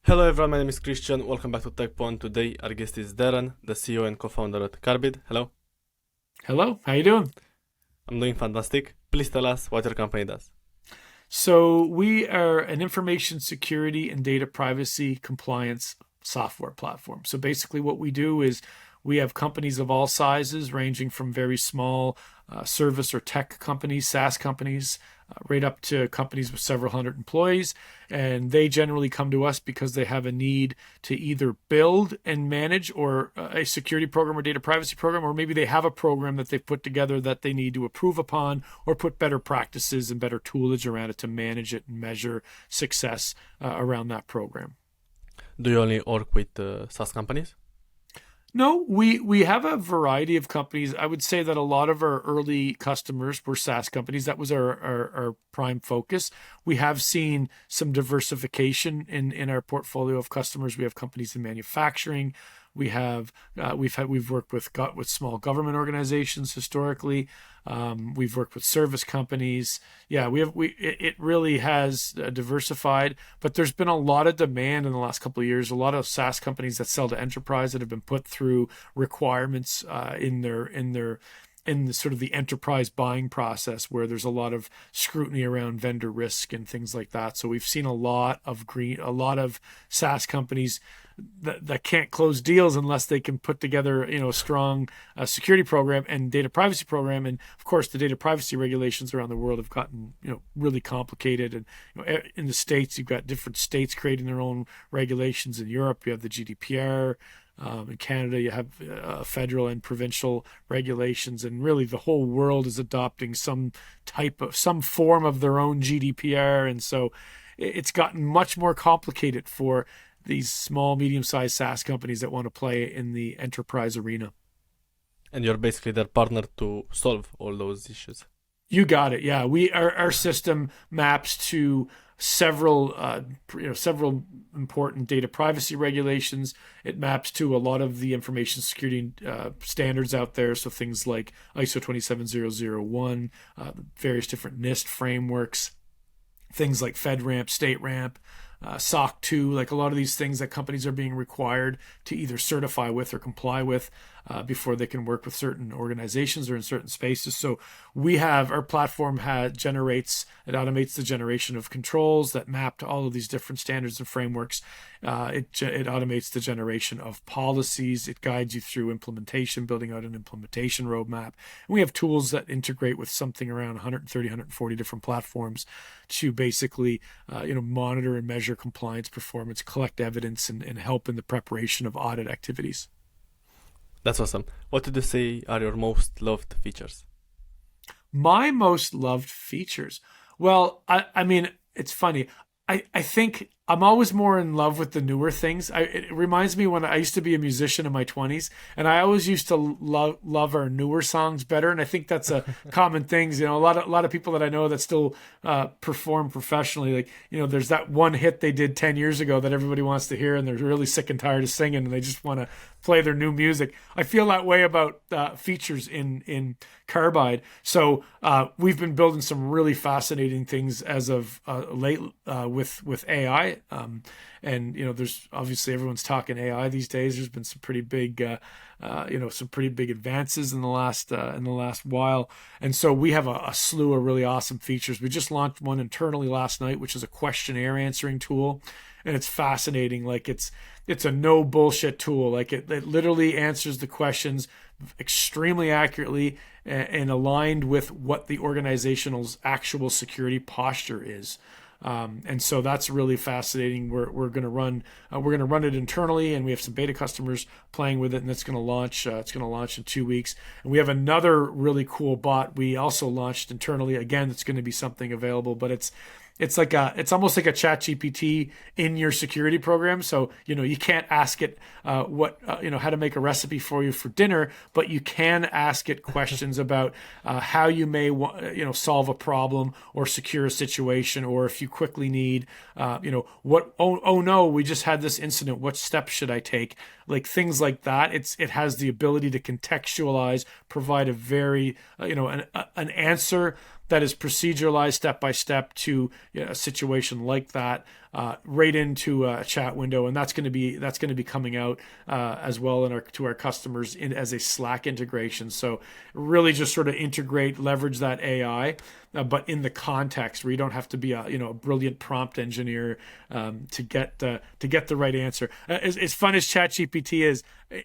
Hello everyone, my name is Christian. Welcome back to Tekpon. Today our guest is Darren, the CEO and co-founder at Carbide. Hello. Hello, how you doing? I'm doing fantastic. Please tell us what your company does. So we are an information security and data privacy compliance software platform. So basically what we do is we have companies of all sizes, ranging from very small service or tech companies, SaaS companies, right up to companies with several hundred employees. And they generally come to us because they have a need to either build and manage or a security program or data privacy program, or maybe they have a program that they've put together that they need to improve upon or put better practices and better toolage around it to manage it and measure success around that program. Do you only work with SaaS companies? No, we have a variety of companies. I would say that a lot of our early customers were SaaS companies. That was our prime focus. We have seen some diversification in our portfolio of customers. We have companies in manufacturing. We've worked with small government organizations historically. We've worked with service companies. Yeah, it really has diversified, but there's been a lot of demand in the last couple of years. A lot of SaaS companies that sell to enterprise that have been put through requirements in the sort of the enterprise buying process, where there's a lot of scrutiny around vendor risk and things like that. So we've seen a lot of SaaS companies that can't close deals unless they can put together, a strong security program and data privacy program. And of course, the data privacy regulations around the world have gotten, really complicated. And in the States, you've got different states creating their own regulations. In Europe, you have the GDPR. In Canada, you have federal and provincial regulations, and really the whole world is adopting some form of their own GDPR. And so it's gotten much more complicated for these small, medium-sized SaaS companies that want to play in the enterprise arena. And you're basically their partner to solve all those issues. You got it. Yeah, our system maps to several important data privacy regulations. It maps to a lot of the information security standards out there. So things like ISO 27001, various different NIST frameworks, things like FedRAMP, StateRAMP, SOC 2, like a lot of these things that companies are being required to either certify with or comply with before they can work with certain organizations or in certain spaces. So our platform automates the generation of controls that map to all of these different standards and frameworks. It automates the generation of policies. It guides you through implementation, building out an implementation roadmap. And we have tools that integrate with something around 130, 140 different platforms to basically, monitor and measure compliance performance, collect evidence, and help in the preparation of audit activities. That's awesome. What would you say are your most loved features? My most loved features. Well, I mean, it's funny. I think I'm always more in love with the newer things. It reminds me when I used to be a musician in my 20s, and I always used to love our newer songs better. And I think that's a common thing. A lot of people that I know that still perform professionally, like, there's that one hit they did 10 years ago that everybody wants to hear, and they're really sick and tired of singing, and they just want to play their new music. I feel that way about features in Carbide. So we've been building some really fascinating things as of late with AI. And there's obviously everyone's talking AI these days. There's been some pretty big advances in the last while, and so we have a slew of really awesome features. We just launched one internally last night, which is a questionnaire answering tool, and it's fascinating. Like it's a no bullshit tool. Like it literally answers the questions extremely accurately and aligned with what the organization's actual security posture is. And so that's really fascinating. We're going to run it internally, and we have some beta customers playing with it, and it's going to launch. It's going to launch in 2 weeks. And we have another really cool bot we also launched internally. Again, it's going to be something available, but it's almost like a chat GPT in your security program. So, you can't ask it how to make a recipe for you for dinner, but you can ask it questions about how you may solve a problem or secure a situation, or if you quickly need, oh no, we just had this incident. What steps should I take? Like things like that. It has the ability to contextualize, provide a very, an answer that is proceduralized step by step to a situation like that. right into a chat window, and that's going to be coming out as well to our customers as a Slack integration. So really just sort of integrate, leverage that AI, but in the context where you don't have to be a brilliant prompt engineer to get the right answer. As fun as ChatGPT is,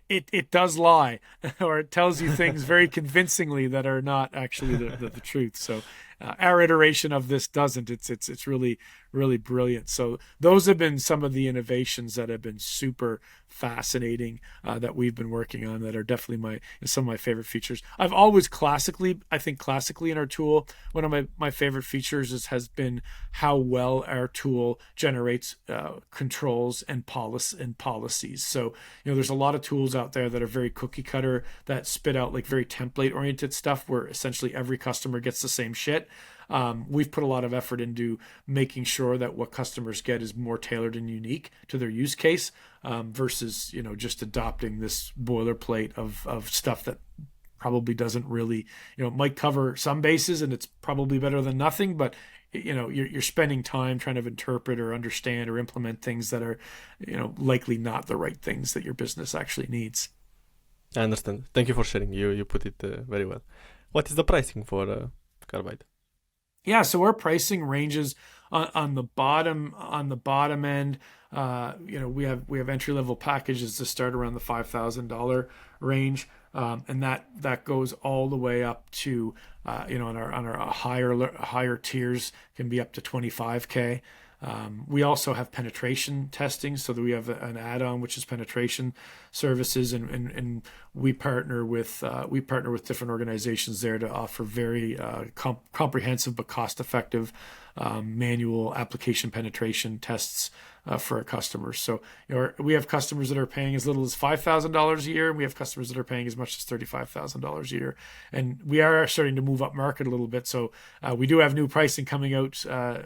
it does lie, or it tells you things very convincingly that are not actually the truth. So our iteration of this doesn't. It's really, really brilliant. So those have been some of the innovations that have been super fascinating that we've been working on, that are definitely some of my favorite features. I've always classically in our tool, one of my favorite features has been how well our tool generates controls and policies. So there's a lot of tools out there that are very cookie cutter, that spit out like very template oriented stuff where essentially every customer gets the same shit. We've put a lot of effort into making sure that what customers get is more tailored and unique to their use case, versus just adopting this boilerplate of stuff that probably doesn't really might cover some bases, and it's probably better than nothing, but you're spending time trying to interpret or understand or implement things that are likely not the right things that your business actually needs. I understand. Thank you for sharing. You put it very well. What is the pricing for Carbide? Yeah, so our pricing ranges on the bottom end. We have entry level packages to start around the $5,000 range, and that goes all the way up to on our higher tiers can be up to $25K. We also have penetration testing, so that we have an add-on which is penetration services, and we partner with different organizations there to offer very comprehensive but cost-effective manual application penetration tests for our customers. So we have customers that are paying as little as $5,000 a year, and we have customers that are paying as much as $35,000 a year. And we are starting to move up market a little bit. So we do have new pricing coming out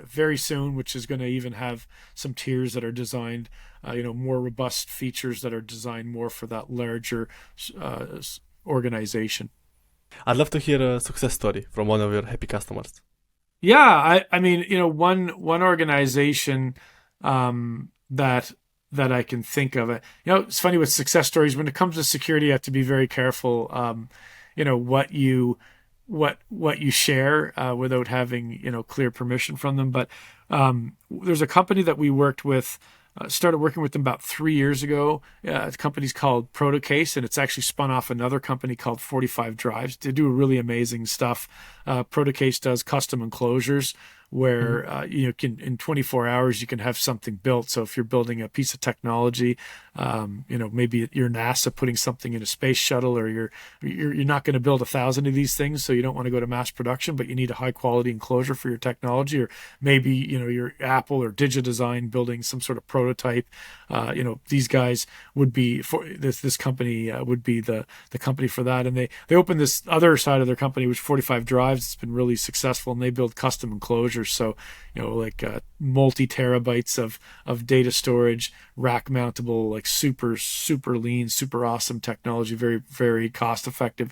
very soon, which is going to even have some tiers that are designed, more robust features that are designed more for that larger organization. I'd love to hear a success story from one of your happy customers. Yeah, I mean, one organization that I can think of. It's funny with success stories. When it comes to security, you have to be very careful. What you share without having clear permission from them. But there's a company that we worked with. Started working with them about 3 years ago. The company's called Protocase, and it's actually spun off another company called 45 Drives. They do really amazing stuff. Protocase does custom enclosures where you can, in 24 hours you can have something built. So if you're building a piece of technology, maybe you're NASA putting something in a space shuttle, or you're not going to build 1,000 of these things, so you don't want to go to mass production, but you need a high quality enclosure for your technology. Or maybe you're Apple or DigiDesign building some sort of prototype. These guys would be for this company would be the company for that. And they opened this other side of their company, which 45 Drives. It's been really successful, and they build custom enclosures. So like multi terabytes of data storage, rack mountable, like super lean, super awesome technology, very very cost effective.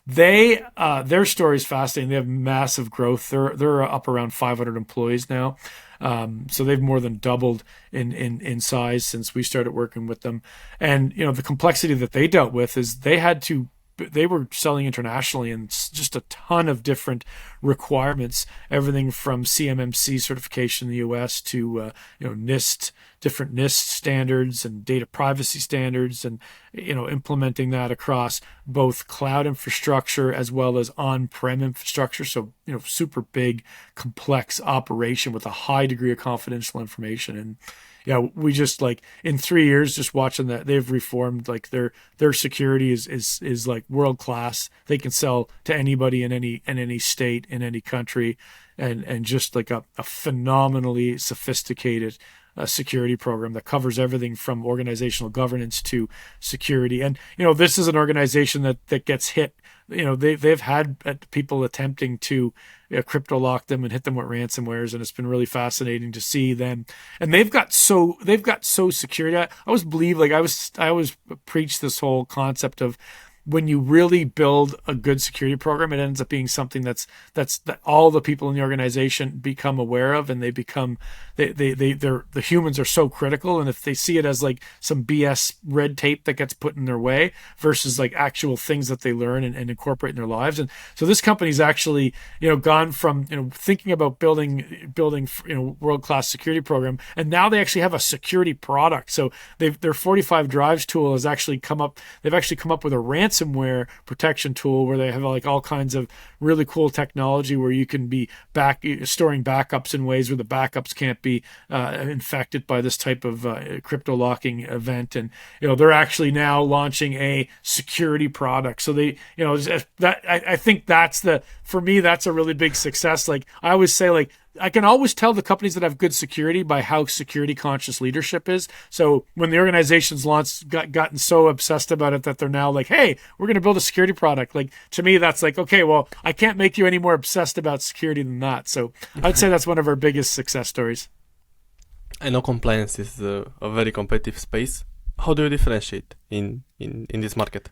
Their story is fascinating. They have massive growth. They're up around 500 employees now. So they've more than doubled in size since we started working with them. And the complexity that they dealt with is they were selling internationally, and just a ton of different requirements, everything from CMMC certification in the US to NIST, different NIST standards and data privacy standards, and implementing that across both cloud infrastructure as well as on-prem infrastructure. So super big, complex operation with a high degree of confidential information. And we just in 3 years, just watching that, they've reformed. Their security is like world class. They can sell to anybody in any state, in any country, and just like a phenomenally sophisticated security program that covers everything from organizational governance to security. And this is an organization that gets hit. They've had people attempting to crypto lock them and hit them with ransomwares, and it's been really fascinating to see them. And they've got so security. I always believe, I always preach this whole concept of when you really build a good security program, it ends up being something that all the people in the organization become aware of, and the humans are so critical. And if they see it as like some BS red tape that gets put in their way versus like actual things that they learn and incorporate in their lives. And so this company's actually, gone from, thinking about building, world-class security program. And now they actually have a security product. So their 45 drives tool has actually come up with a ransomware protection tool where they have like all kinds of really cool technology where you can be storing backups in ways where the backups can't be infected by this type of crypto locking event. And they're actually now launching a security product. So they, I think for me that's a really big success. Like I always say, like I can always tell the companies that have good security by how security conscious leadership is. So when the organizations gotten so obsessed about it that they're now like, hey, we're going to build a security product. Like to me, that's like, okay, well, I can't make you any more obsessed about security than that. So I'd say that's one of our biggest success stories. I know compliance is a very competitive space. How do you differentiate in this market?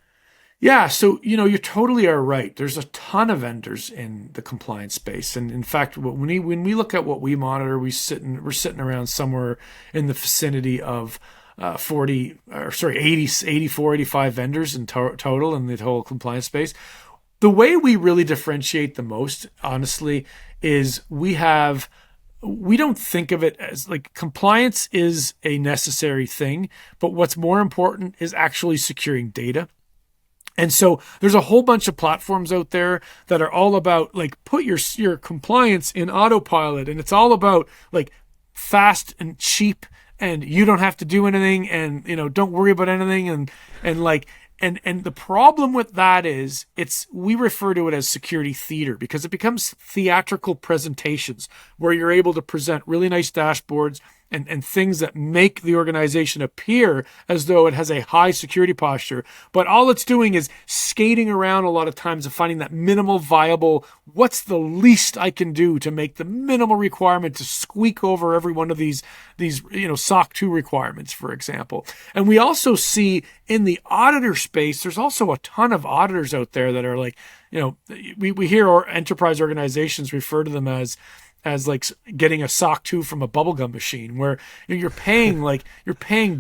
Yeah, so you totally are right. There's a ton of vendors in the compliance space, and in fact, when we look at what we monitor, we're sitting around somewhere in the vicinity of 84, 85 vendors in total in the whole compliance space. The way we really differentiate the most, honestly, is we don't think of it as like compliance is a necessary thing, but what's more important is actually securing data. And so there's a whole bunch of platforms out there that are all about like put your compliance in autopilot, and it's all about like fast and cheap, and you don't have to do anything, and don't worry about anything, and the problem with that is we refer to it as security theater because it becomes theatrical presentations where you're able to present really nice dashboards and things that make the organization appear as though it has a high security posture. But all it's doing is skating around a lot of times and finding that minimal viable, what's the least I can do to make the minimal requirement to squeak over every one of these SOC 2 requirements, for example. And we also see in the auditor space, there's also a ton of auditors out there that are like, we hear our enterprise organizations refer to them as like getting a SOC 2 from a bubblegum machine where you're paying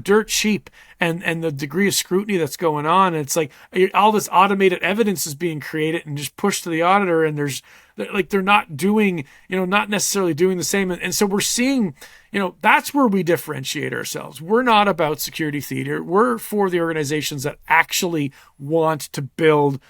dirt cheap and the degree of scrutiny that's going on. And it's like all this automated evidence is being created and just pushed to the auditor, and they're not doing, not necessarily doing the same. And so we're seeing, that's where we differentiate ourselves. We're not about security theater. We're for the organizations that actually want to build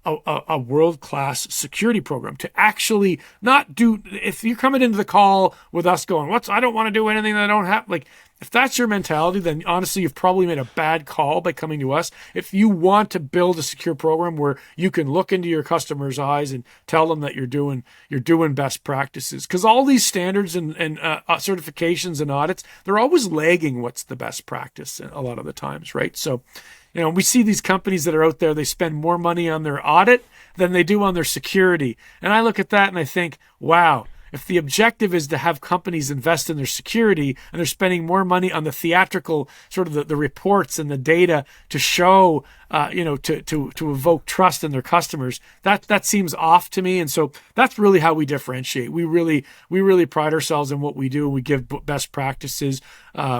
a world-class security program, to actually not do, if you're coming into the call with us going, I don't want to do anything that I don't have, like, if that's your mentality, then honestly, you've probably made a bad call by coming to us. If you want to build a secure program where you can look into your customers' eyes and tell them that you're doing best practices, because all these standards and certifications and audits, they're always lagging what's the best practice a lot of the times, right? So, we see these companies that are out there, they spend more money on their audit than they do on their security. And I look at that and I think, wow, if the objective is to have companies invest in their security and they're spending more money on the theatrical sort of the reports and the data to show, to evoke trust in their customers, that seems off to me. And so that's really how we differentiate. We really pride ourselves in what we do. We give best practices.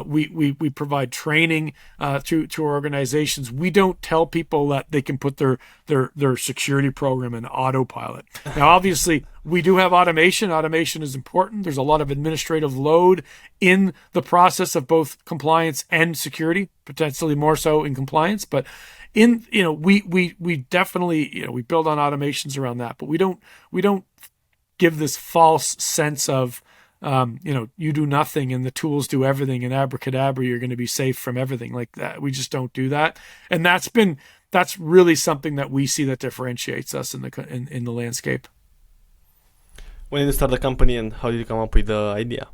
We provide training to our organizations. We don't tell people that they can put their security program in autopilot. Now, obviously, we do have automation. Automation is important. There's a lot of administrative load in the process of both compliance and security, potentially more so in compliance. But we definitely, we build on automations around that, but we don't give this false sense of, you do nothing and the tools do everything and abracadabra, you're going to be safe from everything like that. We just don't do that. And that's really something that we see that differentiates us in the landscape. When did you start the company and how did you come up with the idea?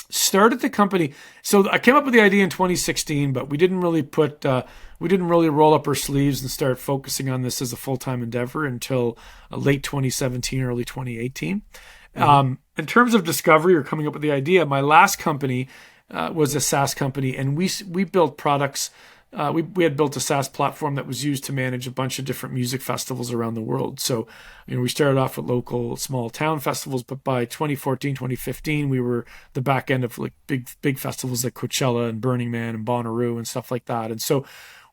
Started the company. So I came up with the idea in 2016, but we didn't really roll up our sleeves and start focusing on this as a full-time endeavor until late 2017, early 2018. Mm-hmm. In terms of discovery or coming up with the idea, my last company was a SaaS company, and we built products we had built a SaaS platform that was used to manage a bunch of different music festivals around the world. So, we started off with local small town festivals, but by 2014, 2015, we were the back end of like big festivals like Coachella and Burning Man and Bonnaroo and stuff like that. And so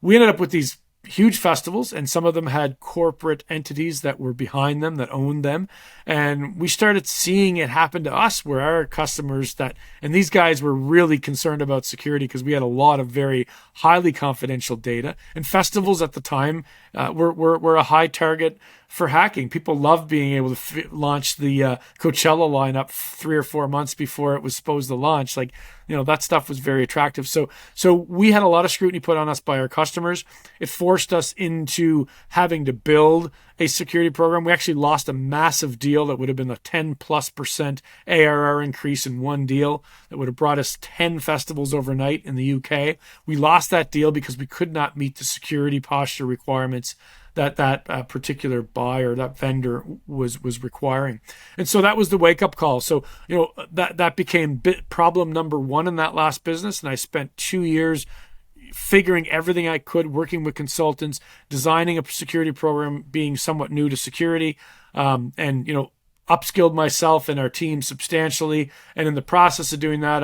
we ended up with these huge festivals, and some of them had corporate entities that were behind them, that owned them. And we started seeing it happen to us where our customers and these guys were really concerned about security because we had a lot of very highly confidential data. And festivals at the time were a high target for hacking. People loved being able to launch the Coachella lineup 3 or 4 months before it was supposed to launch. Like, that stuff was very attractive. So we had a lot of scrutiny put on us by our customers. It forced us into having to build a security program. We actually lost a massive deal that would have been a 10+% ARR increase in one deal that would have brought us 10 festivals overnight in the UK. We lost that deal because we could not meet the security posture requirements that particular buyer, that vendor was requiring. And so that was the wake-up call. So, that became problem number one in that last business. And I spent 2 years figuring everything I could, working with consultants, designing a security program, being somewhat new to security, and upskilled myself and our team substantially. And in the process of doing that,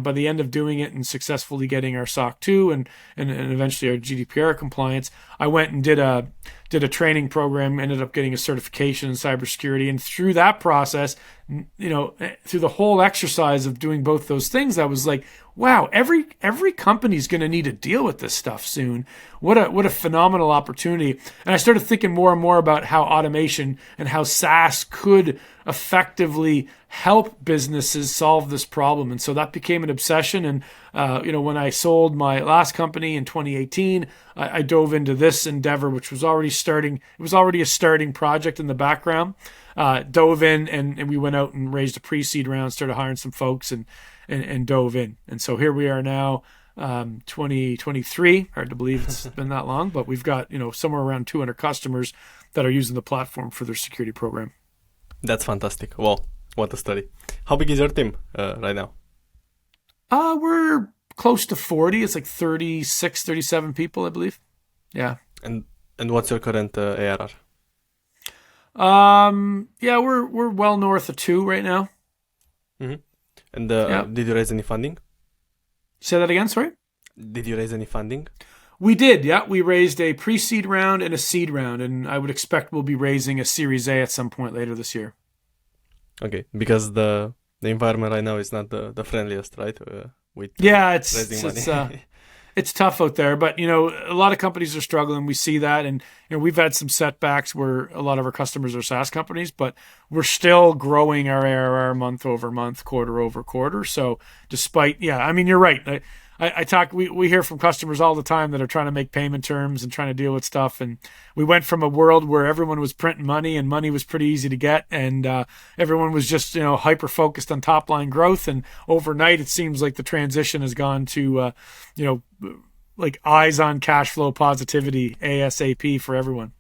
by the end of doing it and successfully getting our SOC 2 and eventually our GDPR compliance, I went and did a training program, ended up getting a certification in cybersecurity. And through that process, through the whole exercise of doing both those things, I was like, wow, every company's going to need to deal with this stuff soon. What a phenomenal opportunity. And I started thinking more and more about how automation and how SaaS could effectively help businesses solve this problem. And so that became an obsession. And, when I sold my last company in 2018, I dove into this endeavor, which was already starting. It was already a starting project in the background. Dove in and we went out and raised a pre-seed round, started hiring some folks and dove in. And so here we are now, 2023. Hard to believe it's been that long, but we've got, somewhere around 200 customers that are using the platform for their security program. That's fantastic. Well, what a story. How big is your team right now? We're close to 40. It's like 36, 37 people, I believe. Yeah. And what's your current ARR? Yeah, we're well north of 2 right now. Mm-hmm. And did you raise any funding? Say that again, sorry? Did you raise any funding? We did, yeah. We raised a pre-seed round and a seed round, and I would expect we'll be raising a Series A at some point later this year. Okay, because the environment right now is not the friendliest, right? With raising money. It's tough out there, but a lot of companies are struggling. We see that, and we've had some setbacks where a lot of our customers are SaaS companies, but we're still growing our ARR month over month, quarter over quarter. So despite, you're right. We hear from customers all the time that are trying to make payment terms and trying to deal with stuff. And we went from a world where everyone was printing money and money was pretty easy to get. And everyone was just, hyper focused on top line growth. And overnight, it seems like the transition has gone to, like eyes on cash flow positivity, ASAP for everyone.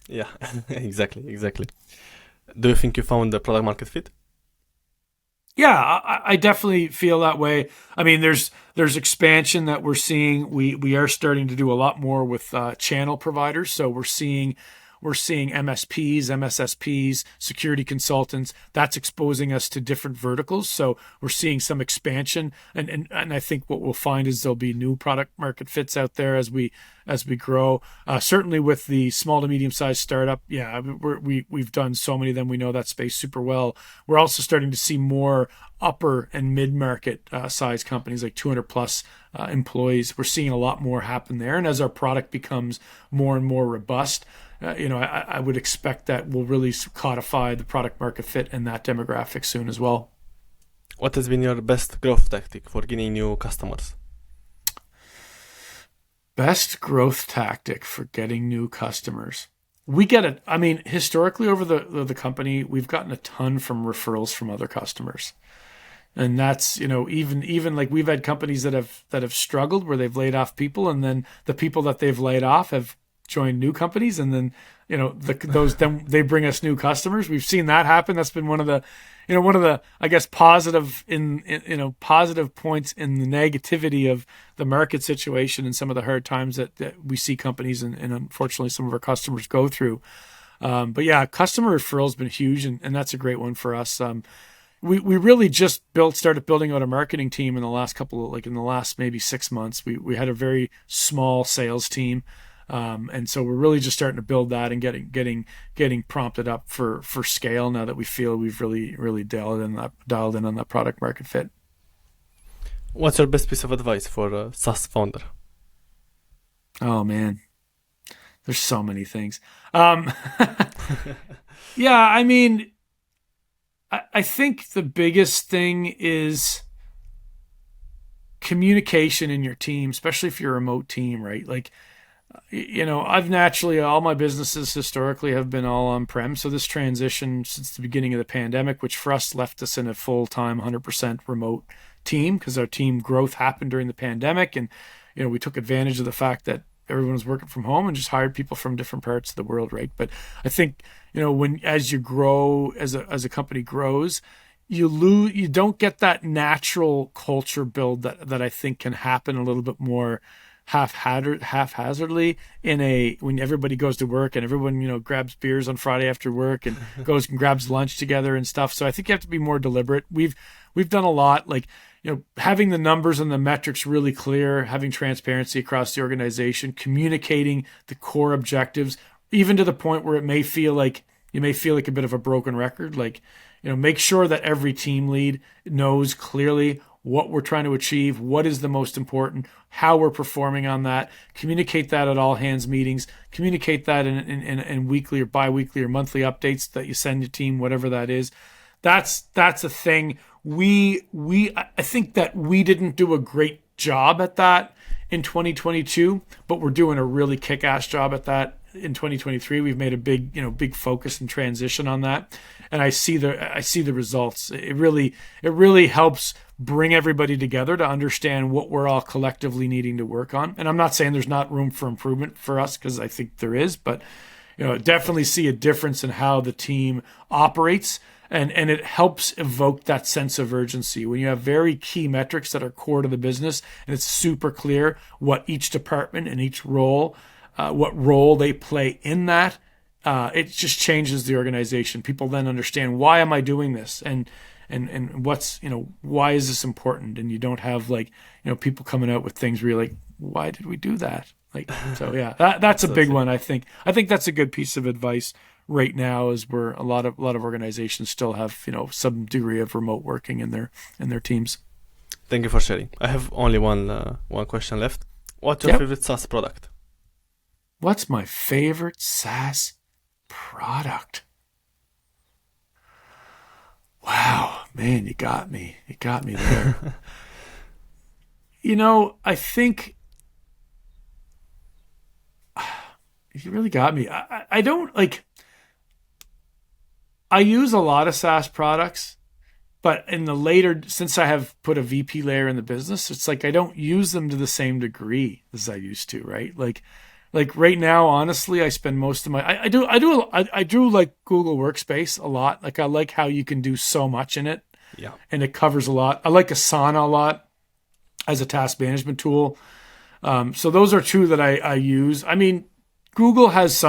Yeah, exactly. Do you think you found the product market fit? Yeah, I definitely feel that way. I mean, there's expansion that we're seeing. We are starting to do a lot more with channel providers. So we're seeing MSPs, MSSPs, security consultants. That's exposing us to different verticals. So we're seeing some expansion, and I think what we'll find is there'll be new product market fits out there as we grow. Certainly with the small to medium sized startup, we've done so many of them. We know that space super well. We're also starting to see more upper and mid market size companies like 200 plus employees. We're seeing a lot more happen there, and as our product becomes more and more robust, I would expect that we'll really codify the product market fit in that demographic soon as well. What has been your best growth tactic for getting new customers? Best growth tactic for getting new customers. We get it. I mean, historically over the company, we've gotten a ton from referrals from other customers. And that's, even like we've had companies that have struggled where they've laid off people, and then the people that they've laid off have join new companies, and then then they bring us new customers. We've seen that happen. That's been one of the one of the, I guess, positive positive points in the negativity of the market situation and some of the hard times that we see companies and unfortunately some of our customers go through. But yeah, customer referral has been huge, and that's a great one for us. We really just started building out a marketing team in the last in the last maybe 6 months. We had a very small sales team. And so we're really just starting to build that and getting prompted up for scale now that we feel we've really dialed in on that product market fit. What's your best piece of advice for a SaaS founder? Oh man, there's so many things. Yeah, I mean, I think the biggest thing is communication in your team, especially if you're a remote team, right? Like, I've naturally, all my businesses historically have been all on-prem. So this transition since the beginning of the pandemic, which for us left us in a full-time 100% remote team because our team growth happened during the pandemic. And, we took advantage of the fact that everyone was working from home and just hired people from different parts of the world, right? But I think, as you grow, as a company grows, you don't get that natural culture build that I think can happen a little bit more haphazardly when everybody goes to work and everyone grabs beers on Friday after work and goes and grabs lunch together and stuff. So I think you have to be more deliberate. We've done a lot, like having the numbers and the metrics really clear, having transparency across the organization, communicating the core objectives, even to the point where it may feel like a bit of a broken record. Like, make sure that every team lead knows clearly what we're trying to achieve, what is the most important, how we're performing on that, communicate that at all hands meetings, communicate that in weekly or bi-weekly or monthly updates that you send your team, whatever that is. That's a thing. I think that we didn't do a great job at that in 2022, but we're doing a really kick-ass job at that in 2023. We've made a big focus and transition on that. And I see the results. It really helps bring everybody together to understand what we're all collectively needing to work on. And I'm not saying there's not room for improvement for us, because I think there is, but definitely see a difference in how the team operates. And it helps evoke that sense of urgency when you have very key metrics that are core to the business, and it's super clear what each department and each role, what role they play in that. It just changes the organization. People then understand, why am I doing this, and what's why is this important? And you don't have people coming out with things where you're like, why did we do that? So yeah, that's a big one. I think that's a good piece of advice right now, is where a lot of organizations still have some degree of remote working in their teams. Thank you for sharing. I have only one question left. What's your favorite SaaS product? What's my favorite SaaS product? Wow, man, you got me there. I think you really got me. I don't I use a lot of SaaS products, but since I have put a VP layer in the business, it's I don't use them to the same degree as I used to, right? Like right now, honestly, I spend most of my, I do like Google Workspace a lot. I like how you can do so much in it. Yeah. And it covers a lot. I like Asana a lot as a task management tool. So those are two that I use. I mean, Google has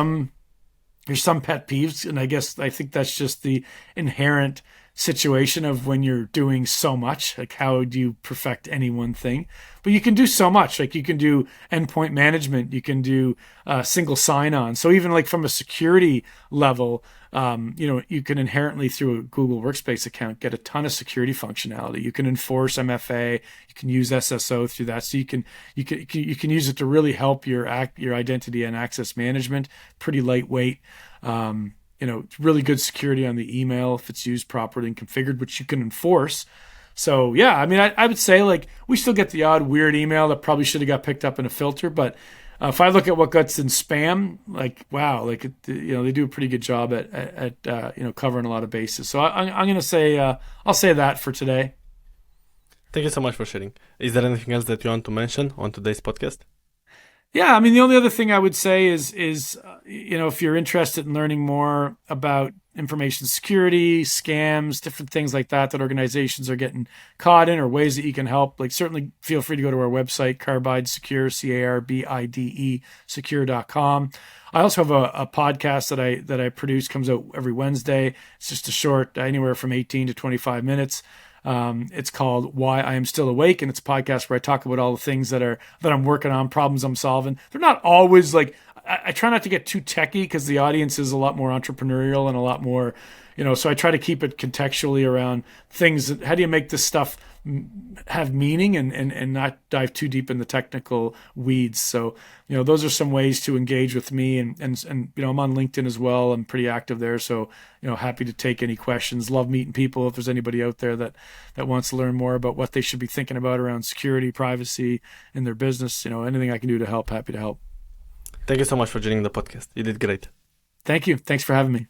there's some pet peeves, and I think that's just the inherent situation of when you're doing so much. How do you perfect any one thing? But you can do so much. You can do endpoint management, you can do single sign-on. So even from a security level, you can inherently, through a Google Workspace account, get a ton of security functionality. You can enforce MFA, you can use SSO through that. So you can use it to really help your identity and access management. Pretty lightweight. Really good security on the email if it's used properly and configured, which you can enforce. So yeah, I mean, I would say we still get the odd weird email that probably should have got picked up in a filter, but if I look at what gets in spam, wow, they do a pretty good job at covering a lot of bases. So I'm going to say, I'll say that for today. Thank you so much for sharing. Is there anything else that you want to mention on today's podcast? Yeah, I mean, the only other thing I would say is if you're interested in learning more about information security, scams, different things like that organizations are getting caught in, or ways that you can help, like certainly feel free to go to our website, Carbide Secure, Carbide secure.com. I also have a podcast that I produce, comes out every Wednesday. It's just a short, anywhere from 18 to 25 minutes. It's called Why I Am Still Awake, and it's a podcast where I talk about all the things that I'm working on, problems I'm solving. They're not always like, I try not to get too techie because the audience is a lot more entrepreneurial and a lot more, so I try to keep it contextually around things. How do you make this stuff have meaning and not dive too deep in the technical weeds? So, those are some ways to engage with me, and I'm on LinkedIn as well. I'm pretty active there. So, happy to take any questions. Love meeting people. If there's anybody out there that wants to learn more about what they should be thinking about around security, privacy in their business, anything I can do to help, happy to help. Thank you so much for joining the podcast. You did great. Thank you. Thanks for having me.